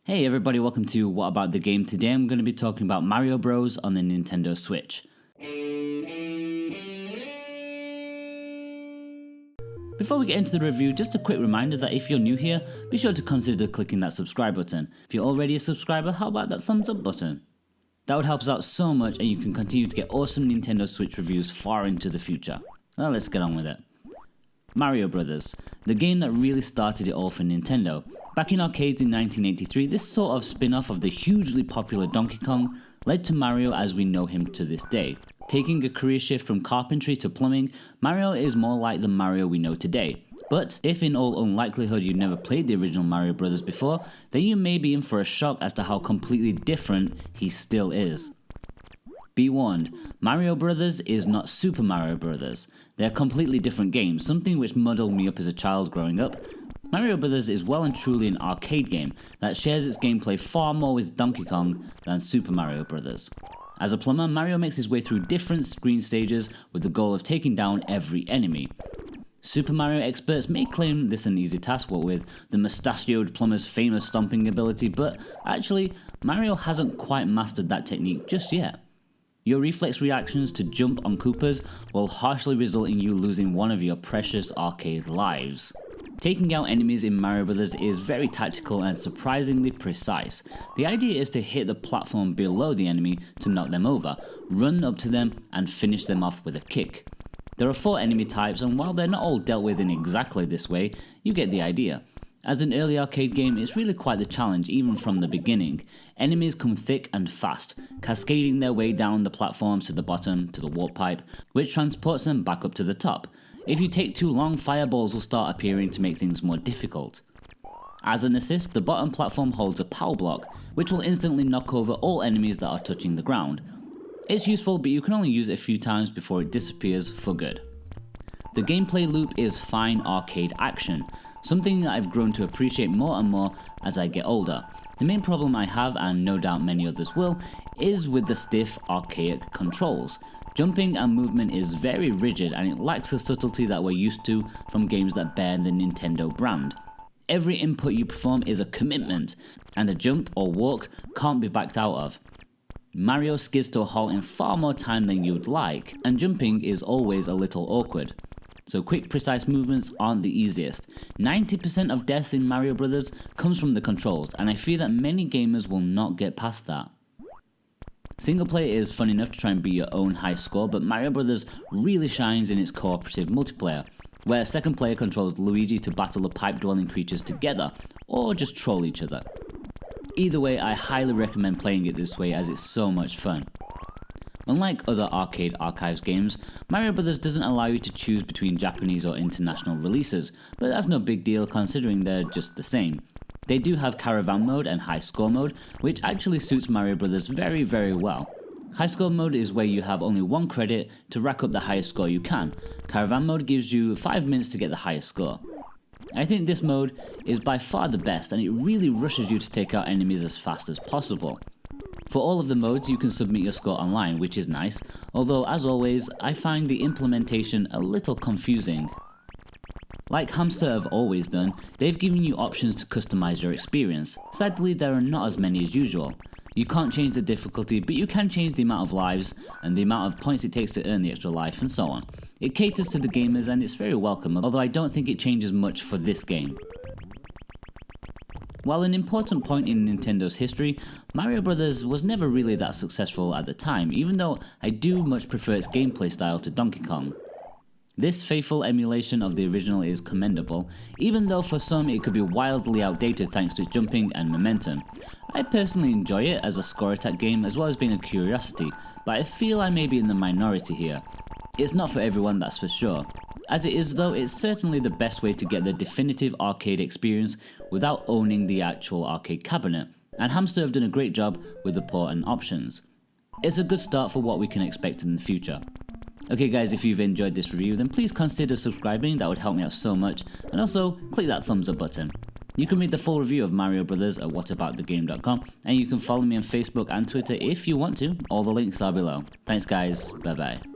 Hey everybody, welcome to What About the Game. Today I'm going to be talking about Mario Bros on the Nintendo Switch. Before we get into the review, just a quick reminder that if you're new here, be sure to consider clicking that subscribe button. If you're already a subscriber, how about that thumbs up button? That would help us out so much and you can continue to get awesome Nintendo Switch reviews far into the future. Well, let's get on with it. Mario Brothers, the game that really started it all for Nintendo. Back in arcades in 1983, this sort of spin-off of the hugely popular Donkey Kong led to Mario as we know him to this day. Taking a career shift from carpentry to plumbing, Mario is more like the Mario we know today. But if in all unlikelihood you've never played the original Mario Brothers before, then you may be in for a shock as to how completely different he still is. Be warned, Mario Brothers is not Super Mario Brothers. They are completely different games, something which muddled me up as a child growing up. Mario Brothers is well and truly an arcade game that shares its gameplay far more with Donkey Kong than Super Mario Brothers. As a plumber, Mario makes his way through different screen stages with the goal of taking down every enemy. Super Mario experts may claim this an easy task, what with the mustachioed plumber's famous stomping ability, but actually, Mario hasn't quite mastered that technique just yet. Your reflex reactions to jump on Koopas will harshly result in you losing one of your precious arcade lives. Taking out enemies in Mario Brothers is very tactical and surprisingly precise. The idea is to hit the platform below the enemy to knock them over, run up to them and finish them off with a kick. There are 4 enemy types, and while they're not all dealt with in exactly this way, you get the idea. As an early arcade game, it's really quite the challenge even from the beginning. Enemies come thick and fast, cascading their way down the platforms to the bottom to the warp pipe, which transports them back up to the top. If you take too long, fireballs will start appearing to make things more difficult. As an assist, the bottom platform holds a power block, which will instantly knock over all enemies that are touching the ground. It's useful, but you can only use it a few times before it disappears for good. The gameplay loop is fine arcade action, something that I've grown to appreciate more and more as I get older. The main problem I have, and no doubt many others will, is with the stiff, archaic controls. Jumping and movement is very rigid and it lacks the subtlety that we're used to from games that bear the Nintendo brand. Every input you perform is a commitment, and a jump or walk can't be backed out of. Mario skids to a halt in far more time than you would like, and jumping is always a little awkward. So quick, precise movements aren't the easiest. 90% of deaths in Mario Brothers comes from the controls, and I fear that many gamers will not get past that. Single player is fun enough to try and beat your own high score, but Mario Brothers really shines in its cooperative multiplayer, where a second player controls Luigi to battle the pipe-dwelling creatures together, or just troll each other. Either way, I highly recommend playing it this way as it's so much fun. Unlike other arcade archives games, Mario Brothers doesn't allow you to choose between Japanese or international releases, but that's no big deal considering they're just the same. They do have Caravan mode and High Score mode, which actually suits Mario Brothers very well. High Score mode is where you have only 1 credit to rack up the highest score you can. Caravan mode gives you 5 minutes to get the highest score. I think this mode is by far the best, and it really rushes you to take out enemies as fast as possible. For all of the modes you can submit your score online, which is nice, although as always I find the implementation a little confusing. Like Hamster have always done, they've given you options to customize your experience. Sadly, there are not as many as usual. You can't change the difficulty, but you can change the amount of lives and the amount of points it takes to earn the extra life and so on. It caters to the gamers and it's very welcome, although I don't think it changes much for this game. While an important point in Nintendo's history, Mario Brothers was never really that successful at the time, even though I do much prefer its gameplay style to Donkey Kong. This faithful emulation of the original is commendable, even though for some it could be wildly outdated thanks to its jumping and momentum. I personally enjoy it as a score attack game as well as being a curiosity, but I feel I may be in the minority here. It's not for everyone, that's for sure. As it is though, it's certainly the best way to get the definitive arcade experience without owning the actual arcade cabinet, and Hamster have done a great job with the port and options. It's a good start for what we can expect in the future. Okay guys, if you've enjoyed this review then please consider subscribing, that would help me out so much, and also click that thumbs up button. You can read the full review of Mario Brothers at whataboutthegame.com, and you can follow me on Facebook and Twitter if you want to, all the links are below. Thanks guys, bye bye.